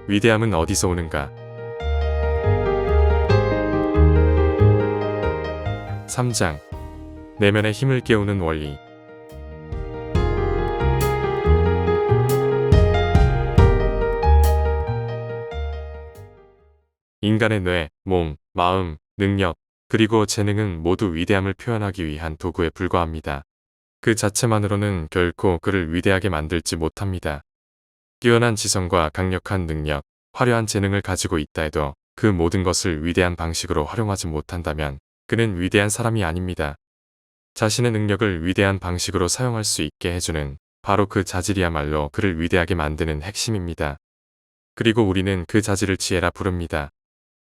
위대함은 어디서 오는가? 3장. 내면의 힘을 깨우는 원리. 인간의 뇌, 몸, 마음, 능력, 그리고 재능은 모두 위대함을 표현하기 위한 도구에 불과합니다. 그 자체만으로는 결코 그를 위대하게 만들지 못합니다. 뛰어난 지성과 강력한 능력, 화려한 재능을 가지고 있다 해도 그 모든 것을 위대한 방식으로 활용하지 못한다면 그는 위대한 사람이 아닙니다. 자신의 능력을 위대한 방식으로 사용할 수 있게 해주는 바로 그 자질이야말로 그를 위대하게 만드는 핵심입니다. 그리고 우리는 그 자질을 지혜라 부릅니다.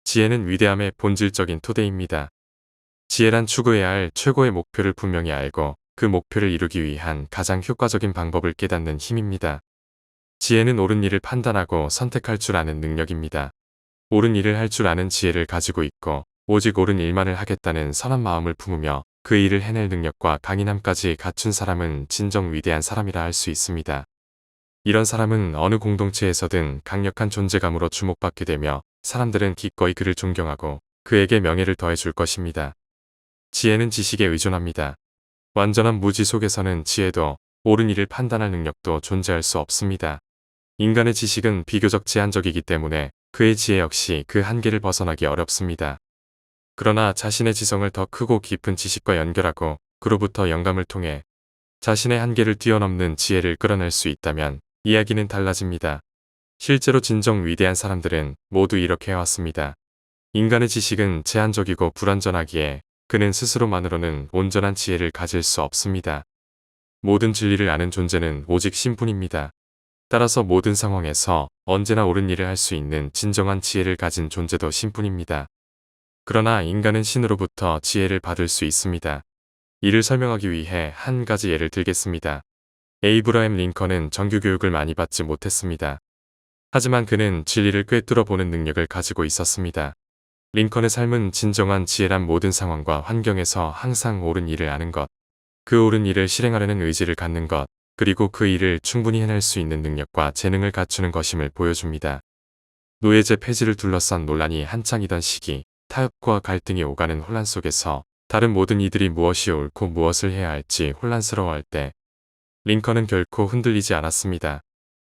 지혜는 위대함의 본질적인 토대입니다. 지혜란 추구해야 할 최고의 목표를 분명히 알고 그 목표를 이루기 위한 가장 효과적인 방법을 깨닫는 힘입니다. 지혜는 옳은 일을 판단하고 선택할 줄 아는 능력입니다. 옳은 일을 할 줄 아는 지혜를 가지고 있고 오직 옳은 일만을 하겠다는 선한 마음을 품으며 그 일을 해낼 능력과 강인함까지 갖춘 사람은 진정 위대한 사람이라 할 수 있습니다. 이런 사람은 어느 공동체에서든 강력한 존재감으로 주목받게 되며 사람들은 기꺼이 그를 존경하고 그에게 명예를 더해줄 것입니다. 지혜는 지식에 의존합니다. 완전한 무지 속에서는 지혜도 옳은 일을 판단할 능력도 존재할 수 없습니다. 인간의 지식은 비교적 제한적이기 때문에 그의 지혜 역시 그 한계를 벗어나기 어렵습니다. 그러나 자신의 지성을 더 크고 깊은 지식과 연결하고 그로부터 영감을 통해 자신의 한계를 뛰어넘는 지혜를 끌어낼 수 있다면 이야기는 달라집니다. 실제로 진정 위대한 사람들은 모두 이렇게 해왔습니다. 인간의 지식은 제한적이고 불완전하기에 그는 스스로만으로는 온전한 지혜를 가질 수 없습니다. 모든 진리를 아는 존재는 오직 신뿐입니다. 따라서 모든 상황에서 언제나 옳은 일을 할 수 있는 진정한 지혜를 가진 존재도 신뿐입니다. 그러나 인간은 신으로부터 지혜를 받을 수 있습니다. 이를 설명하기 위해 한 가지 예를 들겠습니다. 에이브러햄 링컨은 정규교육을 많이 받지 못했습니다. 하지만 그는 진리를 꿰뚫어 보는 능력을 가지고 있었습니다. 링컨의 삶은 진정한 지혜란 모든 상황과 환경에서 항상 옳은 일을 아는 것, 그 옳은 일을 실행하려는 의지를 갖는 것, 그리고 그 일을 충분히 해낼 수 있는 능력과 재능을 갖추는 것임을 보여줍니다. 노예제 폐지를 둘러싼 논란이 한창이던 시기, 타협과 갈등이 오가는 혼란 속에서 다른 모든 이들이 무엇이 옳고 무엇을 해야 할지 혼란스러워할 때 링컨은 결코 흔들리지 않았습니다.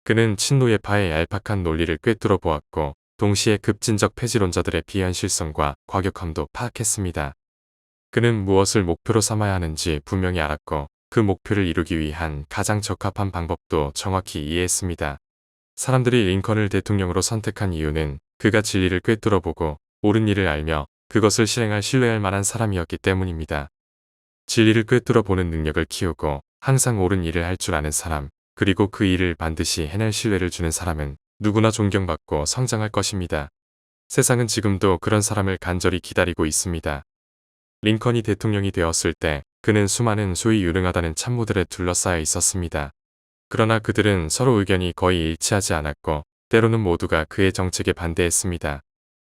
그는 친노예파의 얄팍한 논리를 꿰뚫어 보았고 동시에 급진적 폐지론자들의 비현실성과 과격함도 파악했습니다. 그는 무엇을 목표로 삼아야 하는지 분명히 알았고 그 목표를 이루기 위한 가장 적합한 방법도 정확히 이해했습니다. 사람들이 링컨을 대통령으로 선택한 이유는 그가 진리를 꿰뚫어 보고 옳은 일을 알며 그것을 실행할 신뢰할 만한 사람이었기 때문입니다. 진리를 꿰뚫어 보는 능력을 키우고 항상 옳은 일을 할 줄 아는 사람, 그리고 그 일을 반드시 해낼 신뢰를 주는 사람은 누구나 존경받고 성장할 것입니다. 세상은 지금도 그런 사람을 간절히 기다리고 있습니다. 링컨이 대통령이 되었을 때 그는 수많은 소위 유능하다는 참모들에 둘러싸여 있었습니다. 그러나 그들은 서로 의견이 거의 일치하지 않았고 때로는 모두가 그의 정책에 반대했습니다.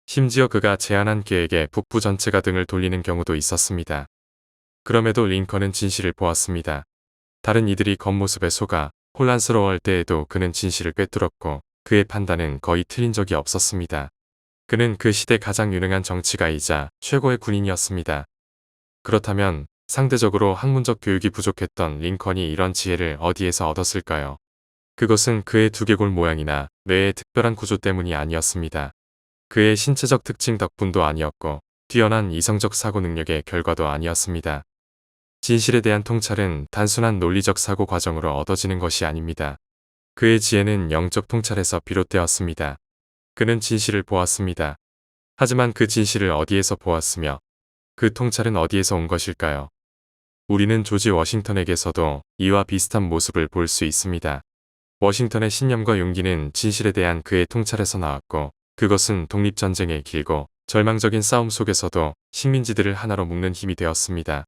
심지어 그가 제안한 계획에 북부 전체가 등을 돌리는 경우도 있었습니다. 그럼에도 링컨은 진실을 보았습니다. 다른 이들이 겉모습에 속아 혼란스러워할 때에도 그는 진실을 꿰뚫었고 그의 판단은 거의 틀린 적이 없었습니다. 그는 그 시대 가장 유능한 정치가이자 최고의 군인이었습니다. 그렇다면 상대적으로 학문적 교육이 부족했던 링컨이 이런 지혜를 어디에서 얻었을까요? 그것은 그의 두개골 모양이나 뇌의 특별한 구조 때문이 아니었습니다. 그의 신체적 특징 덕분도 아니었고 뛰어난 이성적 사고 능력의 결과도 아니었습니다. 진실에 대한 통찰은 단순한 논리적 사고 과정으로 얻어지는 것이 아닙니다. 그의 지혜는 영적 통찰에서 비롯되었습니다. 그는 진실을 보았습니다. 하지만 그 진실을 어디에서 보았으며 그 통찰은 어디에서 온 것일까요? 우리는 조지 워싱턴에게서도 이와 비슷한 모습을 볼 수 있습니다. 워싱턴의 신념과 용기는 진실에 대한 그의 통찰에서 나왔고 그것은 독립전쟁의 길고 절망적인 싸움 속에서도 식민지들을 하나로 묶는 힘이 되었습니다.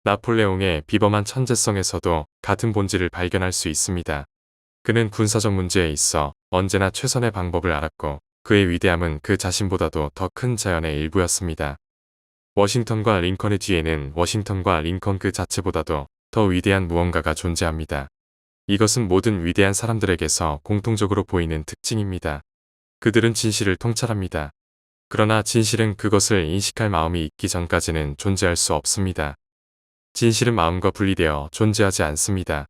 나폴레옹의 비범한 천재성에서도 같은 본질을 발견할 수 있습니다. 그는 군사적 문제에 있어 언제나 최선의 방법을 알았고 그의 위대함은 그 자신보다도 더 큰 자연의 일부였습니다. 워싱턴과 링컨의 뒤에는 워싱턴과 링컨 그 자체보다도 더 위대한 무언가가 존재합니다. 이것은 모든 위대한 사람들에게서 공통적으로 보이는 특징입니다. 그들은 진실을 통찰합니다. 그러나 진실은 그것을 인식할 마음이 있기 전까지는 존재할 수 없습니다. 진실은 마음과 분리되어 존재하지 않습니다.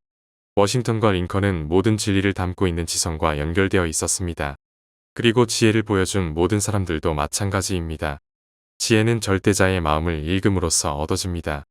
워싱턴과 링컨은 모든 진리를 담고 있는 지성과 연결되어 있었습니다. 그리고 지혜를 보여준 모든 사람들도 마찬가지입니다. 지혜는 절대자의 마음을 읽음으로써 얻어집니다.